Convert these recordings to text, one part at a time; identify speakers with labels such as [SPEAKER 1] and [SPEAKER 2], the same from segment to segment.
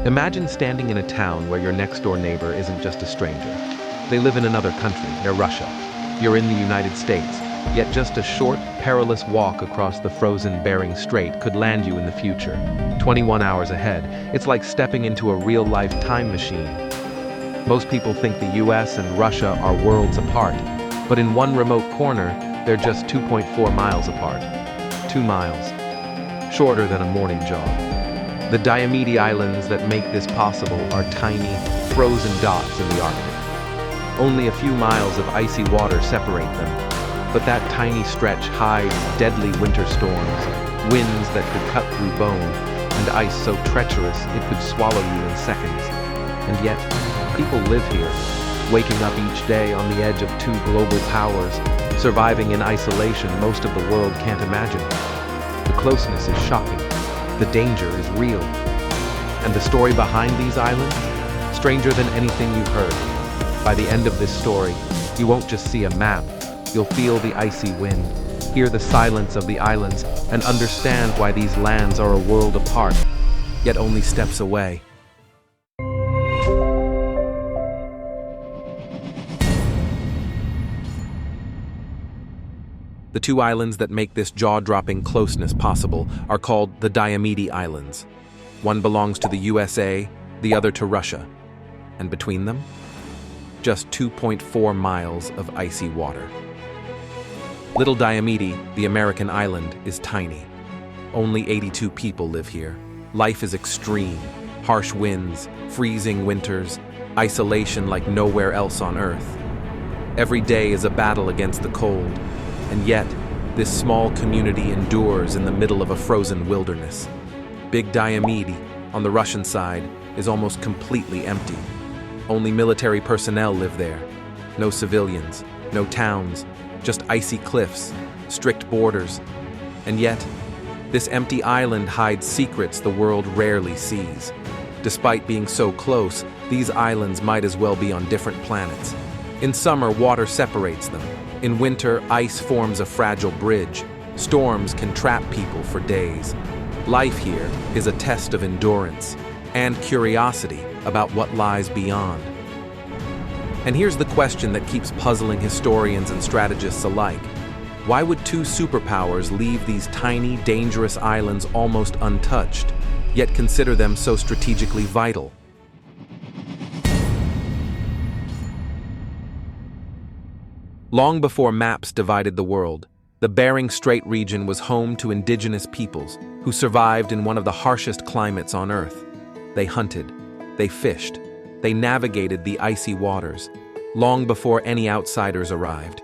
[SPEAKER 1] Imagine standing in a town where your next-door neighbor isn't just a stranger. They live in another country, they're Russia. You're in the United States, yet just a short, perilous walk across the frozen Bering Strait could land you in the future. 21 hours ahead, it's like stepping into a real-life time machine. Most people think the US and Russia are worlds apart, but in one remote corner, they're just 2.4 miles apart. 2 miles. Shorter than a morning jog. The Diomede Islands that make this possible are tiny, frozen dots in the Arctic. Only a few miles of icy water separate them, but that tiny stretch hides deadly winter storms, winds that could cut through bone, and ice so treacherous it could swallow you in seconds. And yet, people live here, waking up each day on the edge of two global powers, surviving in isolation most of the world can't imagine. The closeness is shocking. The danger is real. And the story behind these islands? Stranger than anything you've heard. By the end of this story, you won't just see a map. You'll feel the icy wind, hear the silence of the islands, and understand why these lands are a world apart, yet only steps away. The two islands that make this jaw-dropping closeness possible are called the Diomede Islands. One belongs to the USA, the other to Russia. And between them, just 2.4 miles of icy water. Little Diomede, the American island, is tiny. Only 82 people live here. Life is extreme. Harsh winds, freezing winters, isolation like nowhere else on Earth. Every day is a battle against the cold. And yet, this small community endures in the middle of a frozen wilderness. Big Diomede, on the Russian side, is almost completely empty. Only military personnel live there. No civilians, no towns, just icy cliffs, strict borders. And yet, this empty island hides secrets the world rarely sees. Despite being so close, these islands might as well be on different planets. In summer, water separates them. In winter, ice forms a fragile bridge. Storms can trap people for days. Life here is a test of endurance and curiosity about what lies beyond. And here's the question that keeps puzzling historians and strategists alike. Why would two superpowers leave these tiny, dangerous islands almost untouched, yet consider them so strategically vital? Long before maps divided the world, the Bering Strait region was home to indigenous peoples who survived in one of the harshest climates on Earth. They hunted, they fished, they navigated the icy waters, long before any outsiders arrived.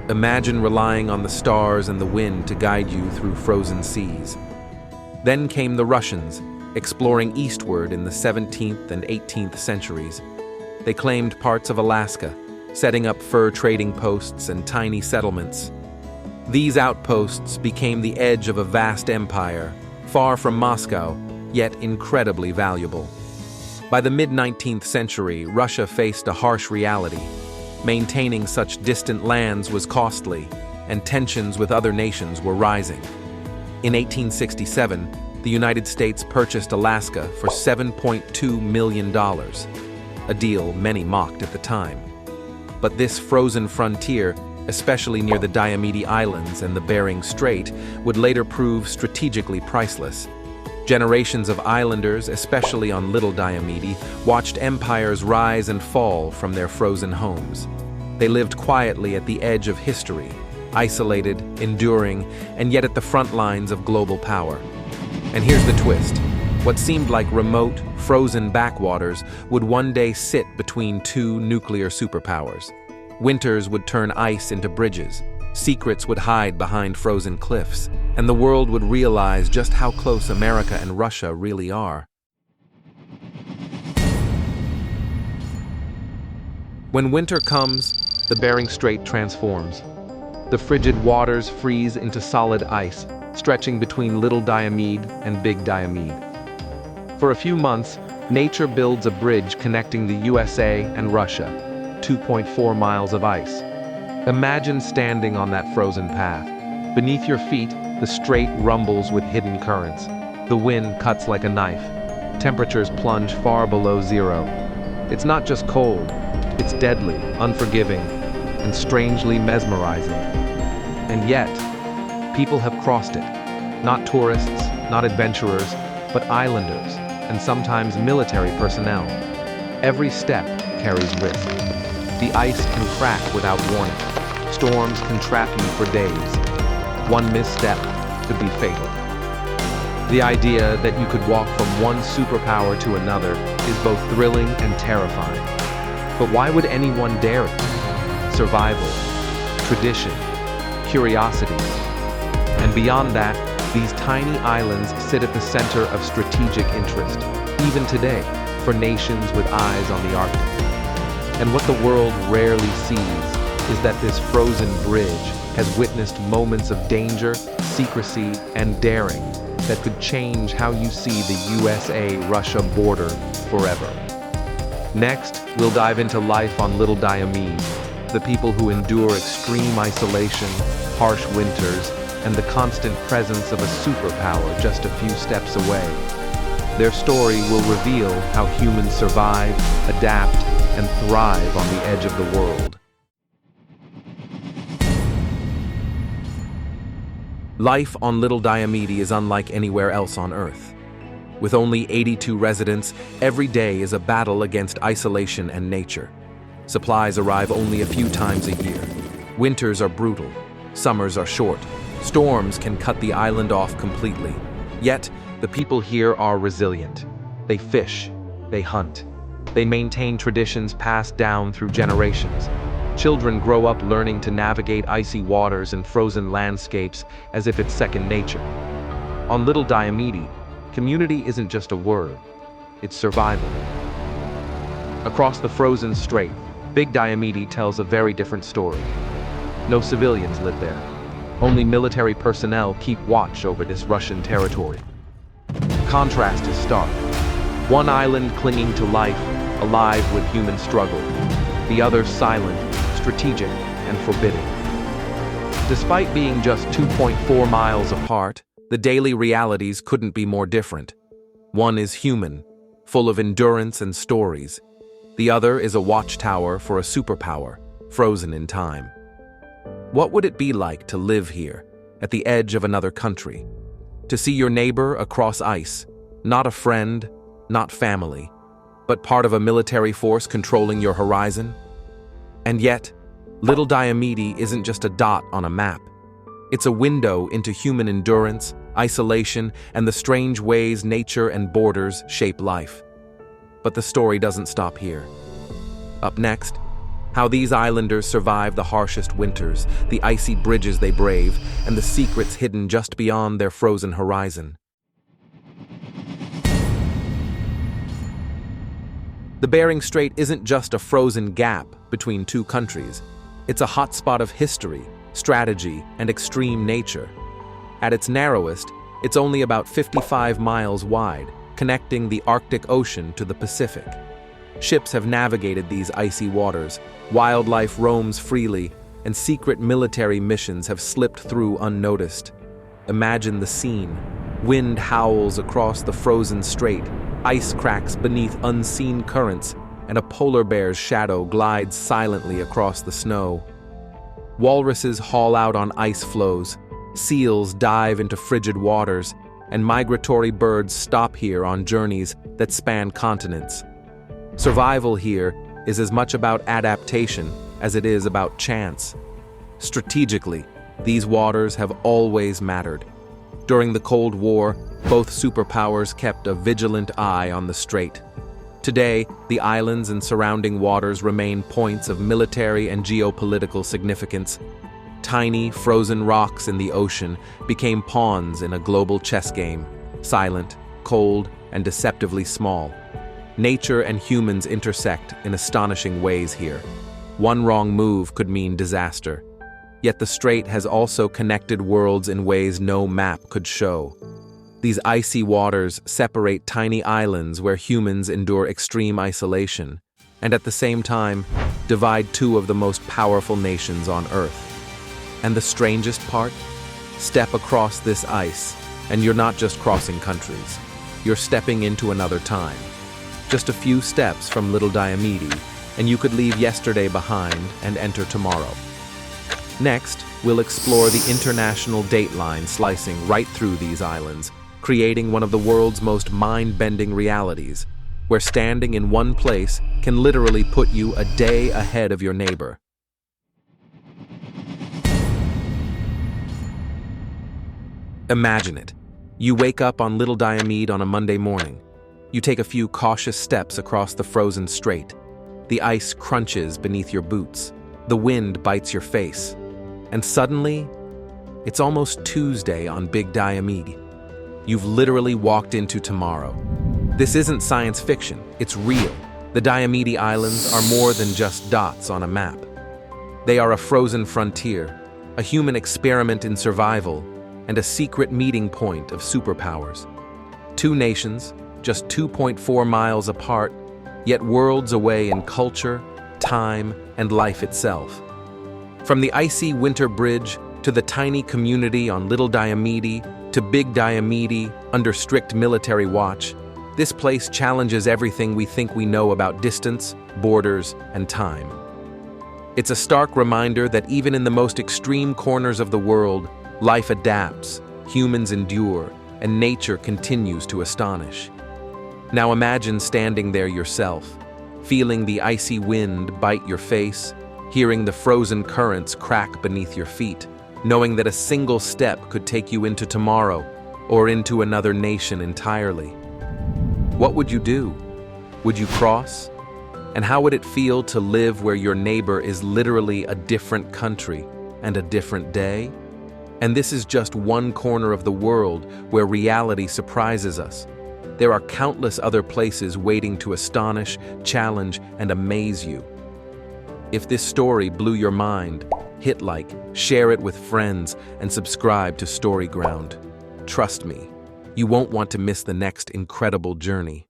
[SPEAKER 1] Imagine relying on the stars and the wind to guide you through frozen seas. Then came the Russians, exploring eastward in the 17th and 18th centuries. They claimed parts of Alaska, setting up fur trading posts and tiny settlements. These outposts became the edge of a vast empire, far from Moscow, yet incredibly valuable. By the mid-19th century, Russia faced a harsh reality. Maintaining such distant lands was costly, and tensions with other nations were rising. In 1867, the United States purchased Alaska for $7.2 million, a deal many mocked at the time. But this frozen frontier, especially near the Diomede Islands and the Bering Strait, would later prove strategically priceless. Generations of islanders, especially on Little Diomede, watched empires rise and fall from their frozen homes. They lived quietly at the edge of history, isolated, enduring, and yet at the front lines of global power. And here's the twist. What seemed like remote, frozen backwaters would one day sit between two nuclear superpowers. Winters would turn ice into bridges, secrets would hide behind frozen cliffs, and the world would realize just how close America and Russia really are. When winter comes, the Bering Strait transforms. The frigid waters freeze into solid ice, stretching between Little Diomede and Big Diomede. For a few months, nature builds a bridge connecting the USA and Russia, 2.4 miles of ice. Imagine standing on that frozen path. Beneath your feet, the strait rumbles with hidden currents. The wind cuts like a knife. temperatures plunge far below zero. It's not just cold, it's deadly, unforgiving, and strangely mesmerizing. And yet, people have crossed it. Not tourists, not adventurers, but islanders, and sometimes military personnel. Every step carries risk. The ice can crack without warning. Storms can trap you for days. One misstep could be fatal. The idea that you could walk from one superpower to another is both thrilling and terrifying. But why would anyone dare it? Survival, tradition, curiosity. And beyond that, these tiny islands sit at the center of strategic interest, even today, for nations with eyes on the Arctic. And what the world rarely sees is that this frozen bridge has witnessed moments of danger, secrecy, and daring that could change how you see the USA-Russia border forever. Next, we'll dive into life on Little Diomede, the people who endure extreme isolation, harsh winters, and the constant presence of a superpower just a few steps away. Their story will reveal how humans survive, adapt, and thrive on the edge of the world. Life on Little Diomede is unlike anywhere else on Earth. With only 82 residents, every day is a battle against isolation and nature. Supplies arrive only a few times a year. Winters are brutal. Summers are short. Storms can cut the island off completely. Yet, the people here are resilient. They fish. They hunt. They maintain traditions passed down through generations. Children grow up learning to navigate icy waters and frozen landscapes as if it's second nature. On Little Diomede, community isn't just a word, it's survival. Across the frozen strait, Big Diomede tells a very different story. No civilians live there. Only military personnel keep watch over this Russian territory. The contrast is stark. One island clinging to life, alive with human struggle. The other silent, strategic, and forbidding. Despite being just 2.4 miles apart, the daily realities couldn't be more different. One is human, full of endurance and stories. The other is a watchtower for a superpower, frozen in time. What would it be like to live here, at the edge of another country? To see your neighbor across ice, not a friend, not family, but part of a military force controlling your horizon? And yet, Little Diomede isn't just a dot on a map. It's a window into human endurance, isolation, and the strange ways nature and borders shape life. But the story doesn't stop here. Up next, how these islanders survive the harshest winters, the icy bridges they brave, and the secrets hidden just beyond their frozen horizon. The Bering Strait isn't just a frozen gap between two countries. It's a hotspot of history, strategy, and extreme nature. At its narrowest, it's only about 55 miles wide, connecting the Arctic Ocean to the Pacific. Ships have navigated these icy waters, wildlife roams freely, and secret military missions have slipped through unnoticed. Imagine the scene. Wind howls across the frozen strait, ice cracks beneath unseen currents, and a polar bear's shadow glides silently across the snow. Walruses haul out on ice floes, seals dive into frigid waters, and migratory birds stop here on journeys that span continents. Survival here is as much about adaptation as it is about chance. Strategically, these waters have always mattered. During the Cold War, both superpowers kept a vigilant eye on the strait. Today, the islands and surrounding waters remain points of military and geopolitical significance. Tiny, frozen rocks in the ocean became pawns in a global chess game, silent, cold, and deceptively small. Nature and humans intersect in astonishing ways here. One wrong move could mean disaster. Yet the strait has also connected worlds in ways no map could show. These icy waters separate tiny islands where humans endure extreme isolation, and at the same time, divide two of the most powerful nations on Earth. And the strangest part? Step across this ice, and you're not just crossing countries. you're stepping into another time. Just a few steps from little Diomede, and you could leave yesterday behind and enter tomorrow. Next, we'll explore the international date line slicing right through these islands, creating one of the world's most mind-bending realities, where standing in one place can literally put you a day ahead of your neighbor. Imagine it. You wake up on Little Diomede on a Monday morning. You take a few cautious steps across the frozen strait. The ice crunches beneath your boots. The wind bites your face. And suddenly, it's almost Tuesday on Big Diomede. You've literally walked into tomorrow. This isn't science fiction, it's real. The Diomede Islands are more than just dots on a map. They are a frozen frontier, a human experiment in survival, and a secret meeting point of superpowers. Two nations, just 2.4 miles apart, yet worlds away in culture, time, and life itself. From the icy winter bridge to the tiny community on Little Diomede to Big Diomede under strict military watch, this place challenges everything we think we know about distance, borders, and time. It's a stark reminder that even in the most extreme corners of the world, life adapts, humans endure, and nature continues to astonish. Now imagine standing there yourself, feeling the icy wind bite your face, hearing the frozen currents crack beneath your feet, knowing that a single step could take you into tomorrow or into another nation entirely. What would you do? Would you cross? And how would it feel to live where your neighbor is literally a different country and a different day? And this is just one corner of the world where reality surprises us. There are countless other places waiting to astonish, challenge, and amaze you. If this story blew your mind, hit like, share it with friends, and subscribe to Storyground. Trust me, you won't want to miss the next incredible journey.